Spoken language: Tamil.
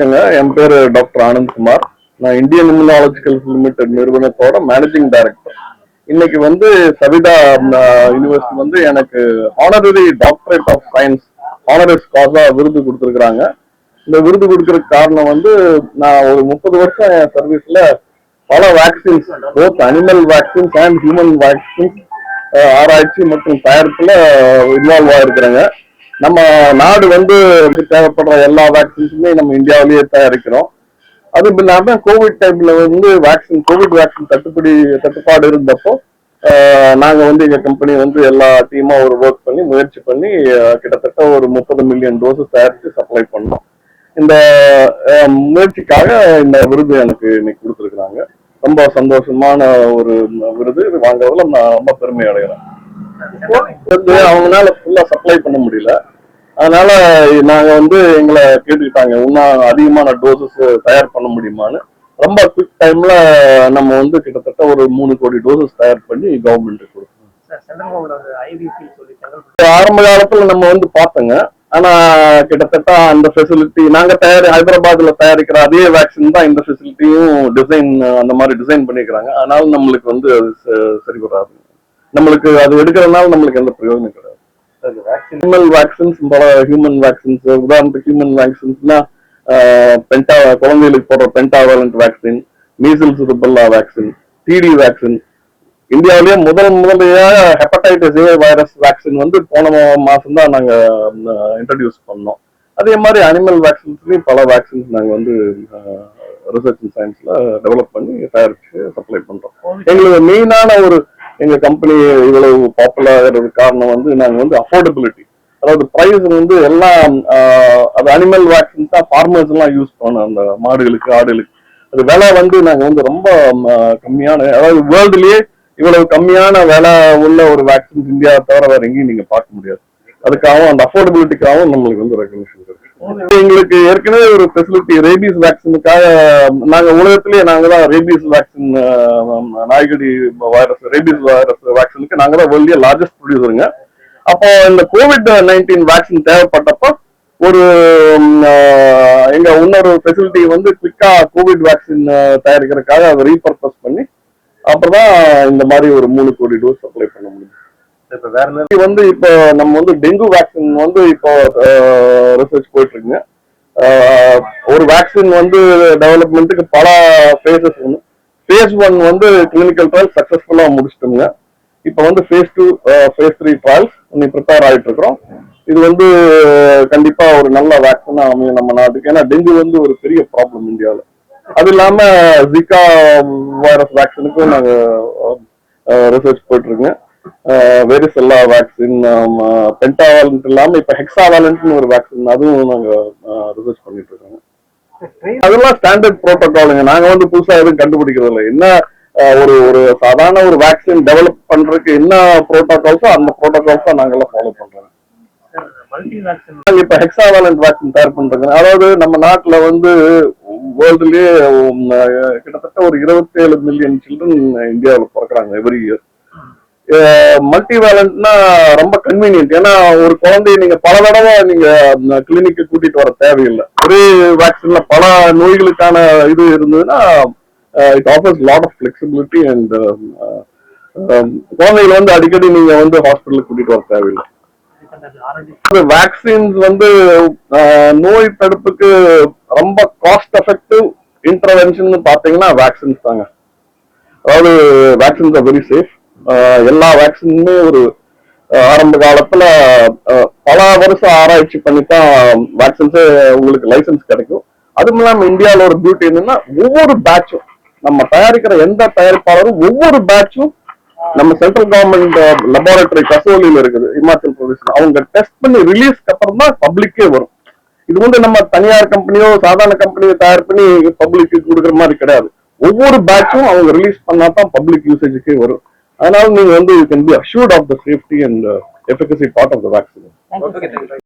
வணக்கங்க. என் பேரு டாக்டர் ஆனந்த் குமார். நான் இந்தியன் இம்யூனாலஜிக்கல்ஸ் லிமிடெட் நிறுவனத்தோட மேனேஜிங் டைரக்டர். இன்னைக்கு சவிதா யூனிவர்சிட்டி எனக்கு ஆனரரி டாக்டரேட் ஆஃப் சயின்ஸ் ஆனரஸ் காசா விருது கொடுத்துருக்காங்க. இந்த விருது கொடுக்கறதுக்கு காரணம் நான் ஒரு 30 வருஷம் என் சர்வீஸ்ல பல vaccines, both animal vaccines and human vaccines ஆராய்ச்சி மற்றும் தயாரிப்புல இன்வால்வ் ஆயிருக்கிறேங்க. நம்ம நாடு தேவைப்படுற எல்லா வேக்சின்ஸுமே நம்ம இந்தியாவிலேயே தயாரிக்கிறோம். அது இல்லாம கோவிட் டைம்ல கோவிட் வேக்சின் தட்டுப்பாடு இருந்தப்போ நாங்க எங்க கம்பெனி எல்லா டீமா ஒரு ஒர்க் பண்ணி முயற்சி பண்ணி கிட்டத்தட்ட ஒரு 30 மில்லியன் டோசஸ் தயாரிச்சு சப்ளை பண்ணோம். இந்த முயற்சிக்காக இந்த விருது எனக்கு இன்னைக்கு கொடுத்துருக்குறாங்க. ரொம்ப சந்தோஷமான ஒரு விருது. இது வாங்குறதுல நான் ரொம்ப பெருமை அடைகிறேன். அவங்களால ஃபுல்லா சப்ளை பண்ண முடியல. அதனால நாங்க எங்களை கேட்டுக்கிட்டாங்க, இன்னும் அதிகமான டோசஸ் தயார் பண்ண முடியுமான்னு. ரொம்ப குவிக் டைம்ல நம்ம கிட்டத்தட்ட ஒரு 3 கோடி டோசஸ் தயார் பண்ணி கவர்மெண்ட் கொடுத்தோம். ஆரம்ப காலத்துல நம்ம பார்த்தோங்க. ஆனா கிட்டத்தட்ட அந்த ஃபெசிலிட்டி நாங்க ஹைதராபாத்ல தயாரிக்கிற அதே வேக்சின் தான் இந்த ஃபெசிலிட்டியும் டிசைன் அந்த மாதிரி டிசைன் பண்ணிக்கிறாங்க. அதனால நம்மளுக்கு அது சரி வராது. நம்மளுக்கு அது எடுக்கிறதுனால நம்மளுக்கு எந்த பிரயோஜனம் கிடையாது. அனிமல் வேக்சின்ஸ், பல ஹியூமன் வேக்சின்ஸ். உதாரணத்துக்கு ஹியூமன் வேக்சின்ஸ்னா குழந்தைகளுக்கு போடுற pentavalent vaccine, measles rubella vaccine, DT vaccine. இந்தியாவிலேயே முதலையாக ஹெப்படைட்டிஸ் ஏ வைரஸ் வேக்சின் போன மாசம் தான் நாங்க இன்ட்ரடியூஸ் பண்ணோம். அதே மாதிரி அனிமல் வேக்சின்ஸ்லயும் பல வேக்சின்ஸ் நாங்க ரிசர்ச் அண்ட் சயின்ஸ்ல டெவலப் பண்ணி தயாரிச்சு சப்ளை பண்றோம். எங்களுக்கு மெயினான எங்க கம்பெனி இவ்வளவு பாப்புலர் ஆகிறதுக்கு காரணம் நாங்க அஃபோர்டபிலிட்டி, அதாவது பிரைஸ் எல்லாம் அது அனிமல் வேக்சின் தான் ஃபார்மர்ஸ் எல்லாம் யூஸ் பண்ணோம். அந்த மாடுகளுக்கு, ஆடுகளுக்கு அது விலை நாங்க ரொம்ப கம்மியான, அதாவது வேர்ல்டுலயே இவ்வளவு கம்மியான விலை உள்ள ஒரு வேக்சின் இந்தியா தவிர வேற எங்கேயும் நீங்க பார்க்க முடியாது. அதுக்காகவும் அந்த அஃபோர்டபிலிட்டிக்காகவும் நம்மளுக்கு ரெகக்னிஷன் இருக்கு. எங்களுக்கு ஏற்கனவே ஒரு ஃபெசிலிட்டி ரேபீஸ் வேக்சினுக்காக நாங்க உலகத்திலேயே நாங்க தான் ரேபீஸ் வேக்சின், நாய்கடி வைரஸ், ரேபீஸ் வைரஸ் வேக்சினுக்கு நாங்க தான் வேர்ல்ட்லயே லார்ஜஸ்ட் ப்ரொடியூசருங்க. அப்போ இந்த COVID-19 வேக்சின் தேவைப்பட்டப்போ ஒரு எங்க இன்னொரு ஃபெசிலிட்டி குவிக்கா கோவிட் வேக்சின் தயாரிக்கிறதுக்காக அதை ரீபர்பஸ் பண்ணி அப்புறம்தான் இந்த மாதிரி ஒரு 3 கோடி டோஸ் சப்ளை பண்ண முடியும். இப்ப வேற இப்போ நம்ம டெங்கு வேக்சின் இப்போ ரிசர்ச் போயிட்டு இருக்குங்க. ஒரு வேக்சின் டெவலப்மெண்ட்டுக்கு பல ஃபேஸஸ். ஃபேஸ் 1 கிளினிக்கல் ட்ரையல் சக்சஸ்ஃபுல்லா முடிச்சிட்டோங்க. இப்போ ஃபேஸ் 2, ஃபேஸ் 3 ட்ரையல்ஸ் ப்ரிப்பேர் ஆயிட்டு இருக்கிறோம். இது கண்டிப்பா ஒரு நல்ல வேக்சினா அமையும் நம்ம நாட்டுக்கு. ஏன்னா டெங்கு ஒரு பெரிய ப்ராப்ளம் இந்தியாவில். அது இல்லாம ஜிகா வைரஸ் வேக்சினுக்கும் நாங்க ரிசர்ச் போயிட்டு இருக்கோங்க. வெரிசெல்லா வேக்சின், பென்டாவாலண்ட் இல்லாம இப்ப ஹெக்ஸாவாலண்ட்னு ஒரு வேக்சின், அதுவும் நாங்க ரிசர்ச் பண்ணிட்டு இருக்கோங்க. அதெல்லாம் ஸ்டாண்டர்ட் புரோட்டோகாலுங்க. நாங்க புதுசா எதுவும் கண்டுபிடிக்கிறது இல்லை. என்ன ஒரு சாதாரண ஒரு வேக்சின் டெவலப் பண்றதுக்கு என்ன புரோட்டோகால்ஸோ அந்த புரோட்டோகால்ஸ் தான் நாங்கெல்லாம் ஃபாலோ பண்றோம். இப்ப ஹெக்ஸாவாலண்ட் வேக்சின் தயார் பண்றோங்க. அதாவது நம்ம நாட்டுல வேர்ல்டுலயே கிட்டத்தட்ட ஒரு 27 மில்லியன் சில்ட்ரன் இந்தியாவில் பிறக்கிறாங்க எவ்ரி இயர். மல்டிவேலண்ட்னா ரொம்ப கன்வீனியன்ட். ஏன்னா ஒரு குழந்தைய நீங்க பல தடவை நீங்க கிளினிக்கு கூட்டிட்டு வர தேவையில்லை. ஒரே வேக்சின்ல பல நோய்களுக்கான இது இருந்ததுன்னா it offers lot of flexibility and குழந்தைகள் அடிக்கடி நீங்க ஹாஸ்பிட்டலுக்கு கூட்டிட்டு வர தேவையில்லை. வேக்சின்ஸ் நோய் தடுப்புக்கு ரொம்ப காஸ்ட் எஃபெக்டிவ் இன்டர்வென்ஷன் பாத்தீங்கன்னா வேக்சின்ஸ் தாங்க. அதாவது வேக்சின்ஸ் ஆர் வெரி சேஃப். எல்லா வேக்சினுமே ஒரு ஆரம்ப காலத்துல பல வருஷம் ஆராய்ச்சி பண்ணித்தான் வேக்சின்ஸே உங்களுக்கு லைசன்ஸ் கிடைக்கும். அதுவும் இல்லாம இந்தியாவில ஒரு பியூட்டி என்னன்னா, ஒவ்வொரு பேட்சும் நம்ம தயாரிக்கிற எந்த தயாரிப்பாளரும் ஒவ்வொரு பேட்சும் நம்ம சென்ட்ரல் கவர்மெண்ட் லெபார்டரி கசோலியில இருக்குது இமாச்சல் பிரதேச், அவங்க டெஸ்ட் பண்ணி ரிலீஸ்க்கு அப்புறம் தான் பப்ளிக்கே வரும். இது நம்ம தனியார் கம்பெனியோ சாதாரண கம்பெனியோ தயார் பண்ணி பப்ளிக்கு கொடுக்குற மாதிரி கிடையாது. ஒவ்வொரு பேட்சும் அவங்க ரிலீஸ் பண்ணாதான் பப்ளிக் யூசேஜுக்கே வரும். அதனால நீங்க you can be assured of the safety and efficacy part of the vaccine.